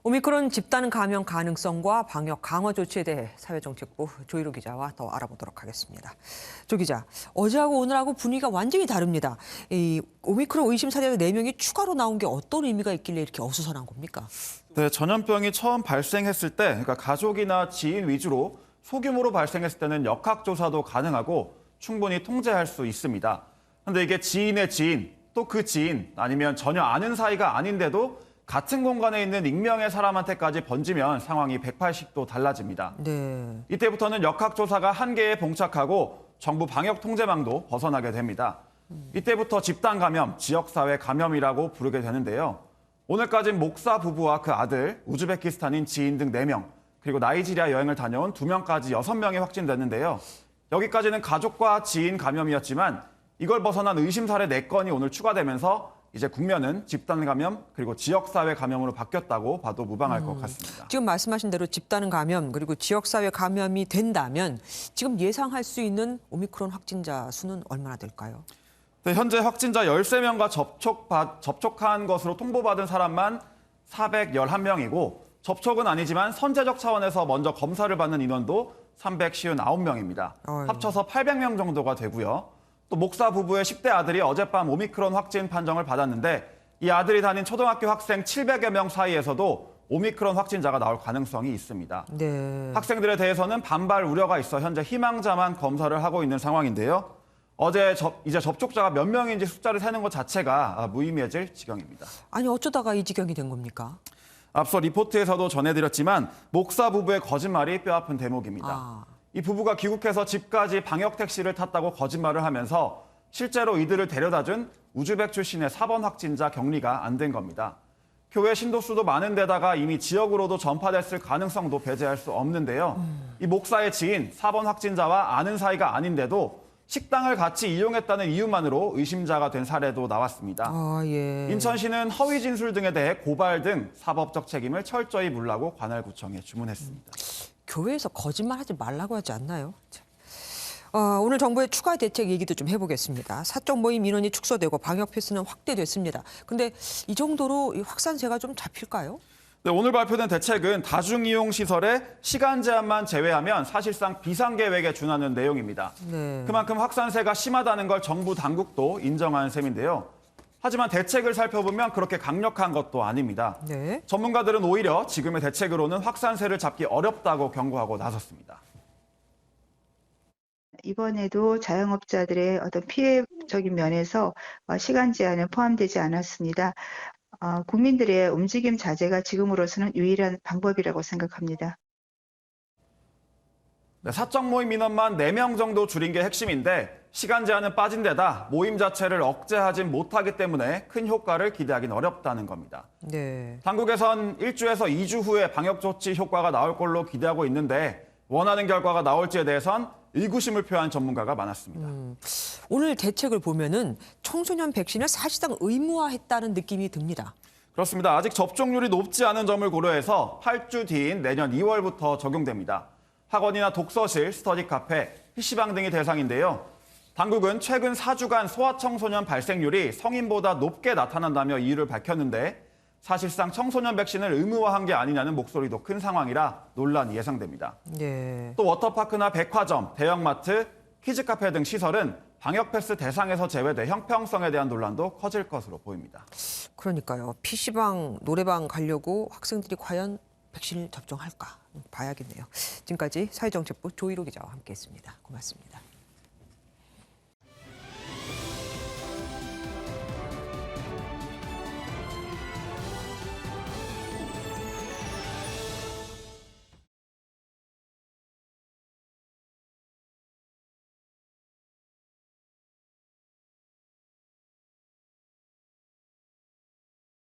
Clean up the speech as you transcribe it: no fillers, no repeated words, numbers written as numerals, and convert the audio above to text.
오미크론 집단 감염 가능성과 방역 강화 조치에 대해 사회정책부 조희로 기자와 더 알아보도록 하겠습니다. 조 기자, 어제하고 오늘하고 분위기가 완전히 다릅니다. 이 오미크론 의심 사례 4명이 추가로 나온 게 어떤 의미가 있길래 이렇게 어수선한 겁니까? 네, 전염병이 처음 발생했을 때, 그러니까 가족이나 지인 위주로 소규모로 발생했을 때는 역학조사도 가능하고 충분히 통제할 수 있습니다. 그런데 이게 지인의 지인, 또 그 지인, 아니면 전혀 아는 사이가 아닌데도 같은 공간에 있는 익명의 사람한테까지 번지면 상황이 180도 달라집니다. 네. 이때부터는 역학조사가 한계에 봉착하고 정부 방역 통제망도 벗어나게 됩니다. 이때부터 집단 감염, 지역사회 감염이라고 부르게 되는데요. 오늘까지는 목사 부부와 그 아들, 우즈베키스탄인 지인 등 4명, 그리고 나이지리아 여행을 다녀온 2명까지 6명이 확진됐는데요. 여기까지는 가족과 지인 감염이었지만 이걸 벗어난 의심 사례 4건이 오늘 추가되면서 이제 국면은 집단 감염 그리고 지역사회 감염으로 바뀌었다고 봐도 무방할 것 같습니다. 지금 말씀하신 대로 집단 감염 그리고 지역사회 감염이 된다면 지금 예상할 수 있는 오미크론 확진자 수는 얼마나 될까요? 네, 현재 확진자 13명과 접촉한 것으로 통보받은 사람만 411명이고 접촉은 아니지만 선제적 차원에서 먼저 검사를 받는 인원도 359명입니다. 합쳐서 800명 정도가 되고요. 또 목사 부부의 10대 아들이 어젯밤 오미크론 확진 판정을 받았는데 이 아들이 다닌 초등학교 학생 700여 명 사이에서도 오미크론 확진자가 나올 가능성이 있습니다. 네. 학생들에 대해서는 반발 우려가 있어 현재 희망자만 검사를 하고 있는 상황인데요. 이제 접촉자가 몇 명인지 숫자를 세는 것 자체가 무의미해질 지경입니다. 아니 어쩌다가 이 지경이 된 겁니까? 앞서 리포트에서도 전해드렸지만 목사 부부의 거짓말이 뼈아픈 대목입니다. 이 부부가 귀국해서 집까지 방역 택시를 탔다고 거짓말을 하면서 실제로 이들을 데려다준 우즈벡 출신의 4번 확진자 격리가 안 된 겁니다. 교회 신도수도 많은 데다가 이미 지역으로도 전파됐을 가능성도 배제할 수 없는데요. 이 목사의 지인 4번 확진자와 아는 사이가 아닌데도 식당을 같이 이용했다는 이유만으로 의심자가 된 사례도 나왔습니다. 예. 인천시는 허위 진술 등에 대해 고발 등 사법적 책임을 철저히 물라고 관할구청에 주문했습니다. 교회에서 거짓말하지 말라고 하지 않나요? 오늘 정부의 추가 대책 얘기도 좀 해보겠습니다. 사적 모임 인원이 축소되고 방역 패스는 확대됐습니다. 근데 이 정도로 이 확산세가 좀 잡힐까요? 네, 오늘 발표된 대책은 다중이용 시설의 시간 제한만 제외하면 사실상 비상계획에 준하는 내용입니다. 네. 그만큼 확산세가 심하다는 걸 정부 당국도 인정한 셈인데요. 하지만 대책을 살펴보면 그렇게 강력한 것도 아닙니다. 네. 전문가들은 오히려 지금의 대책으로는 확산세를 잡기 어렵다고 경고하고 나섰습니다. 이번에도 자영업자들의 어떤 피해적인 면에서 시간 제한은 포함되지 않았습니다. 국민들의 움직임 자제가 지금으로서는 유일한 방법이라고 생각합니다. 네, 사적 모임 인원만 4명 정도 줄인 게 핵심인데 시간 제한은 빠진 데다 모임 자체를 억제하진 못하기 때문에 큰 효과를 기대하기는 어렵다는 겁니다. 네. 당국에선 1주에서 2주 후에 방역 조치 효과가 나올 걸로 기대하고 있는데 원하는 결과가 나올지에 대해선 의구심을 표한 전문가가 많았습니다. 오늘 대책을 보면은 청소년 백신을 사실상 의무화했다는 느낌이 듭니다. 그렇습니다. 아직 접종률이 높지 않은 점을 고려해서 8주 뒤인 내년 2월부터 적용됩니다. 학원이나 독서실, 스터디 카페, PC방 등이 대상인데요. 당국은 최근 4주간 소아청소년 발생률이 성인보다 높게 나타난다며 이유를 밝혔는데 사실상 청소년 백신을 의무화한 게 아니냐는 목소리도 큰 상황이라 논란이 예상됩니다. 네. 또 워터파크나 백화점, 대형마트, 키즈카페 등 시설은 방역 패스 대상에서 제외돼 형평성에 대한 논란도 커질 것으로 보입니다. 그러니까요. PC방, 노래방 가려고 학생들이 과연 백신을 접종할까 봐야겠네요. 지금까지 사회정책부 조희로 기자와 함께했습니다. 고맙습니다.